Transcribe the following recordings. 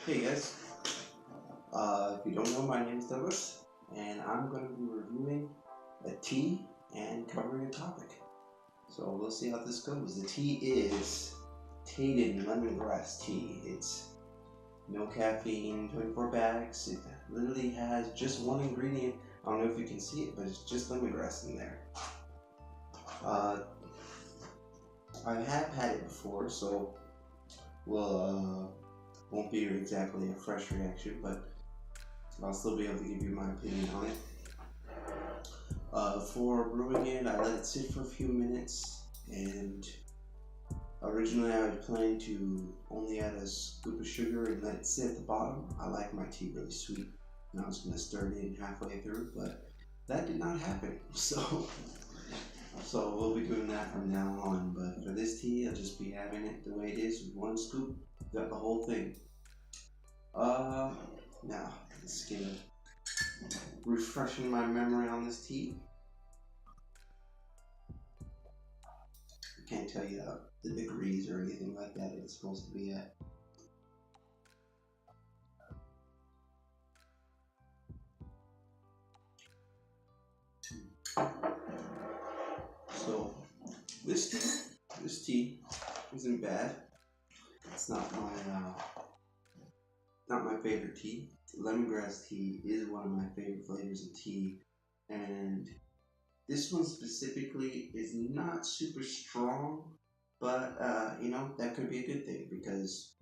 Hey guys, if you don't know, my name is Douglas, and I'm going to be reviewing a tea and covering a topic. So we'll see how this goes. The tea is Tadin Lemongrass tea. It's no caffeine, 24 bags. It literally has just one ingredient. I don't know if you can see it, but it's just lemongrass in there. Uh, I have had it before, so won't be exactly a fresh reaction, but I'll still be able to give you my opinion on it. For brewing it, I let it sit for a few minutes, and originally I was planning to only add a scoop of sugar and let it sit at the bottom. I like my tea really sweet, and I was going to stir it in halfway through, but that did not happen. So we'll be doing that from now on. But for this tea, I'll just be having it the way it is with one scoop. Got the whole thing. Uh, Now let's get refreshing my memory on this tea. Can't tell you the degrees or anything like that it's supposed to be at. So this tea isn't bad. It's not my favorite tea. Lemongrass tea is one of my favorite flavors of tea, and this one specifically is not super strong, but that could be a good thing because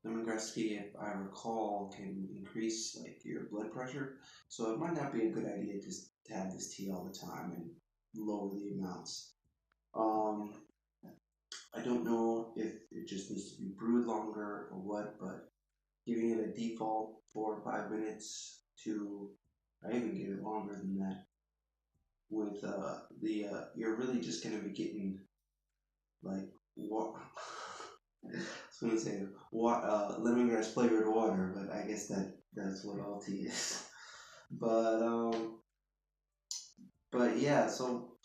lemongrass tea, if I recall, can increase like your blood pressure. So it might not be a good idea just to have this tea all the time and lower the amounts. Um, I don't know if it just needs to be brewed longer or what, but giving it a default 4 or 5 minutes to, I even give it longer than that. With the you're really just gonna be getting like what I was gonna say lemongrass flavored water, but I guess that's what all tea is. But but yeah, so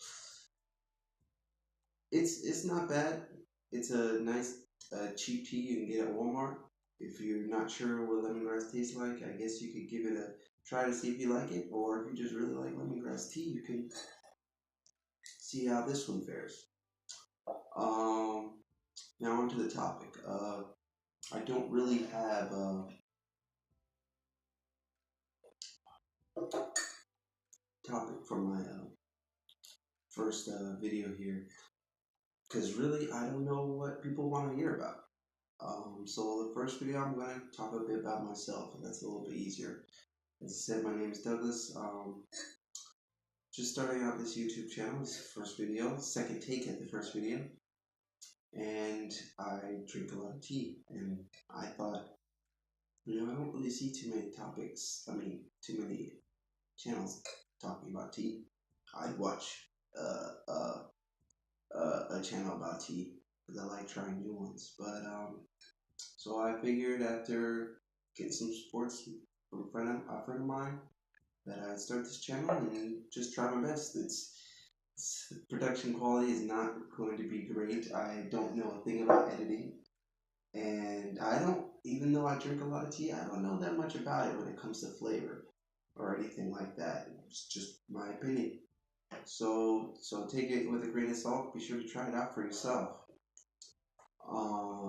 it's not bad. It's a nice cheap tea you can get at Walmart. If you're not sure what lemongrass tastes like, I guess you could give it a try to see if you like it, or if you just really like lemongrass tea, you can see how this one fares. Um, Now onto the topic. I don't really have a topic for my first video here because really I don't know what people want to hear about. So the first video I'm going to talk a bit about myself, and that's a little bit easier. As I said, my name is Douglas. Just starting out this YouTube channel. This is the first video, second take at the first video, and I drink a lot of tea. And I thought, I don't really see too many topics. I mean, too many channels talking about tea. I'd watch uh, uh, a channel about tea because I like trying new ones. But so I figured after getting some supports from a friend of mine that I'd start this channel and just try my best. Production quality is not going to be great. I don't know a thing about editing, and I don't, even though I drink a lot of tea, I don't know that much about it when it comes to flavor or anything like that. It's just my opinion. So take it with a grain of salt. Be sure to try it out for yourself.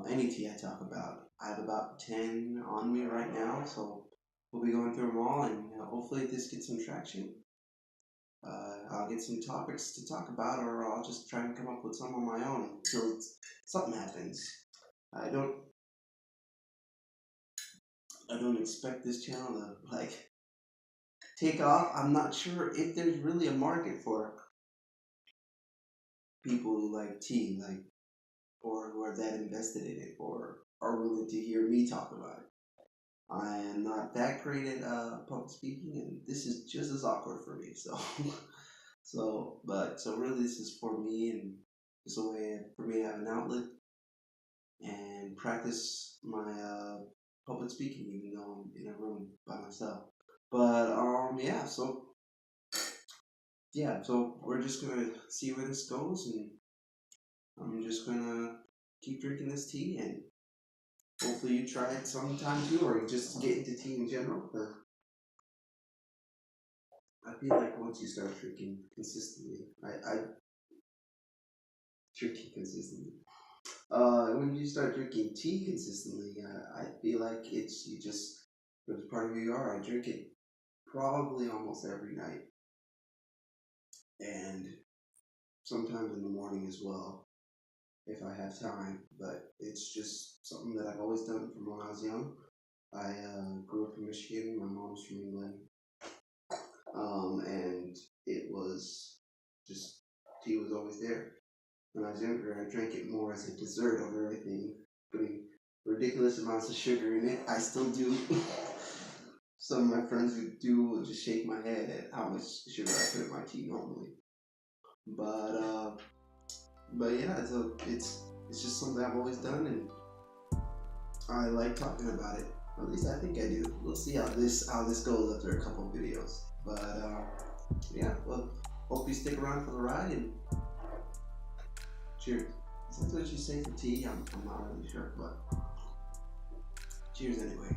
Any tea I talk about, I have about 10 on me right now, so we'll be going through them all, and hopefully this gets some traction. I'll get some topics to talk about, or I'll just try and come up with some on my own until something happens. I don't I don't expect this channel to like take off. I'm not sure if there's really a market for people who like tea, like or who are that invested in it, or are willing to hear me talk about it. I am not that great at public speaking, and this is just as awkward for me. So, so really, this is for me, and it's a way for me to have an outlet and practice my public speaking, even though I'm in a room by myself. But so we're just gonna see where this goes, and I'm just gonna keep drinking this tea and hopefully you try it sometime too, or just get into tea in general. I feel like once you start drinking consistently, I drinking consistently. When you start drinking tea consistently, I feel like it's part of who you are. I drink it probably almost every night, and sometimes in the morning as well if I have time. But it's just something that I've always done from when I was young. I grew up in Michigan. My mom's from England, and it was just tea was always there. When I was younger, I drank it more as a dessert over everything, putting ridiculous amounts of sugar in it. I still do. Some of my friends who do will just shake my head at how much sugar I put in my tea normally. But yeah, so it's just something I've always done, and I like talking about it. At least I think I do. We'll see how this goes after a couple of videos. But yeah, well, hope you stick around for the ride, and cheers. Is that what you say for tea? I'm not really sure, but cheers anyway.